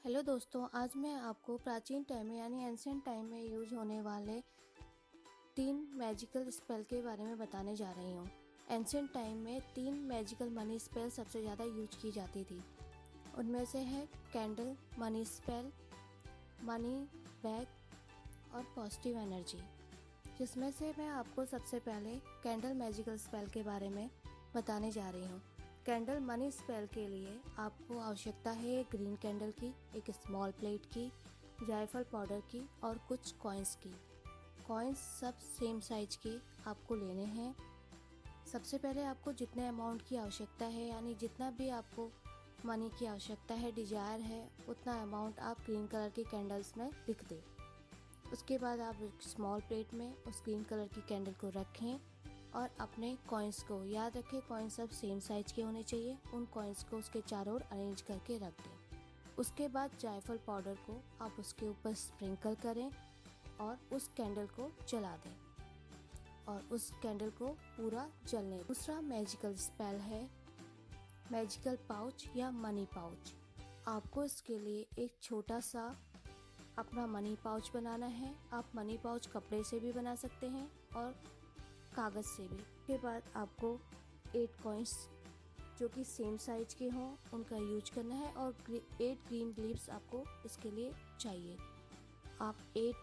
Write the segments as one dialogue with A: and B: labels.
A: Hello दोस्तों, आज मैं आपको प्राचीन टाइम में यानी एंशिएंट टाइम में यूज होने वाले 3 मैजिकल स्पेल के बारे में बताने जा रही हूँ। एंशिएंट टाइम में 3 मैजिकल मनी स्पेल सबसे ज़्यादा यूज की जाती थी। उनमें से है candle money spell, money bag और पॉजिटिव एनर्जी, जिसमें से मैं आपको सबसे पहले कैंडल मैजिकल स्पेल के बारे में बताने जा रही हूँ। कैंडल मनी स्पेल के लिए आपको आवश्यकता है एक ग्रीन कैंडल की, एक स्मॉल प्लेट की, जायफल पाउडर की और कुछ कॉइन्स की। कॉइन्स सब सेम साइज के आपको लेने हैं। सबसे पहले आपको जितने अमाउंट की आवश्यकता है यानी जितना भी आपको मनी की आवश्यकता है, डिजायर है, उतना अमाउंट आप ग्रीन कलर की कैंडल्स में लिख दें। उसके बाद आप एक स्मॉल प्लेट में उस ग्रीन कलर की कैंडल को रखें और अपने कॉइन्स को याद रखें, कॉइन्स सब सेम साइज के होने चाहिए। उन कॉइन्स को उसके चारों ओर अरेंज करके रख दें। उसके बाद जायफल पाउडर को आप उसके ऊपर स्प्रिंकल करें और उस कैंडल को जला दें और उस कैंडल को पूरा जलने। दूसरा मैजिकल स्पेल है मैजिकल पाउच या मनी पाउच। आपको इसके लिए एक छोटा सा अपना मनी पाउच बनाना है। आप मनी पाउच कपड़े से भी बना सकते हैं और कागज़ से भी। उसके बाद आपको 8 कॉइन्स जो कि सेम साइज के हों उनका यूज करना है और 8 ग्रीन लीव्स आपको इसके लिए चाहिए। आप 8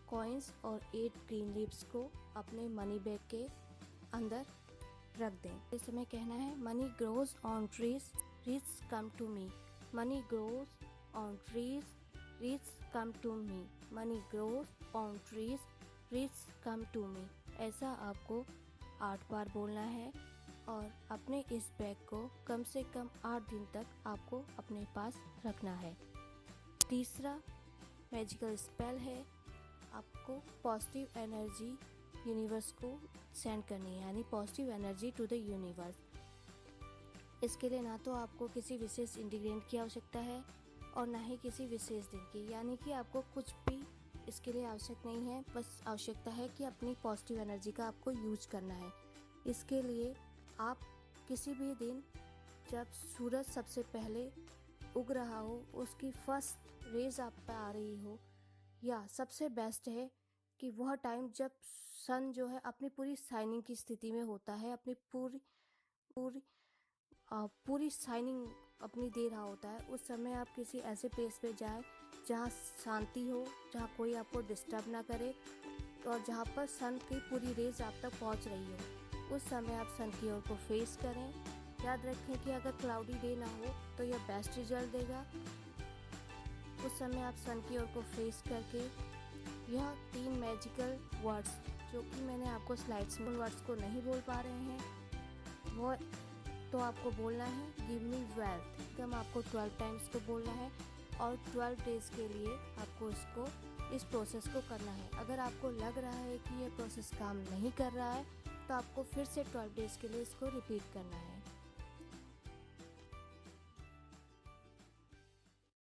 A: कॉइन्स और 8 ग्रीन लीव्स को अपने मनी बैग के अंदर रख दें। इस समय कहना है money grows on trees, rich come to me. Money grows on trees, rich come to me. Money grows on trees, rich come to me. ऐसा आपको 8 बार बोलना है और अपने इस बैग को कम से कम 8 दिन तक आपको अपने पास रखना है। तीसरा मैजिकल स्पेल है आपको पॉजिटिव एनर्जी यूनिवर्स को सेंड करनी है, यानी positive energy to the universe. इसके लिए ना तो आपको किसी विशेष इंग्रेडिएंट की आवश्यकता है और ना ही किसी विशेष दिन की, यानी कि आपको कुछ भी इसके लिए आवश्यक नहीं है। बस आवश्यकता है कि अपनी पॉजिटिव एनर्जी का आपको यूज करना है। इसके लिए आप किसी भी दिन जब सूरज सबसे पहले उग रहा हो, उसकी फर्स्ट रेज आप पे आ रही हो, या सबसे बेस्ट है कि वह टाइम जब सन जो है अपनी पूरी शाइनिंग की स्थिति में होता है, अपनी पूरी पूरी पूरी शाइनिंग अपनी दे रहा होता है, उस समय आप किसी ऐसे प्लेस पे जाएं जहाँ शांति हो, जहाँ कोई आपको डिस्टर्ब ना करे और जहाँ पर सन की पूरी रेज आप तक पहुँच रही हो। उस समय आप सन की ओर को फेस करें। याद रखें कि अगर क्लाउडी डे ना हो तो यह बेस्ट रिजल्ट देगा। उस समय आप सन की ओर को फेस करके यह 3 मैजिकल वर्ड्स जो कि मैंने आपको स्लाइड्स में वर्ड्स को नहीं बोल पा रहे हैं वो तो आपको बोलना है गिव मी वेल्थ। एकदम आपको 12 टाइम्स को बोलना है और 12 डेज के लिए आपको इस प्रोसेस को करना है। अगर आपको लग रहा है कि ये प्रोसेस काम नहीं कर रहा है तो आपको फिर से 12 डेज के लिए इसको रिपीट करना है।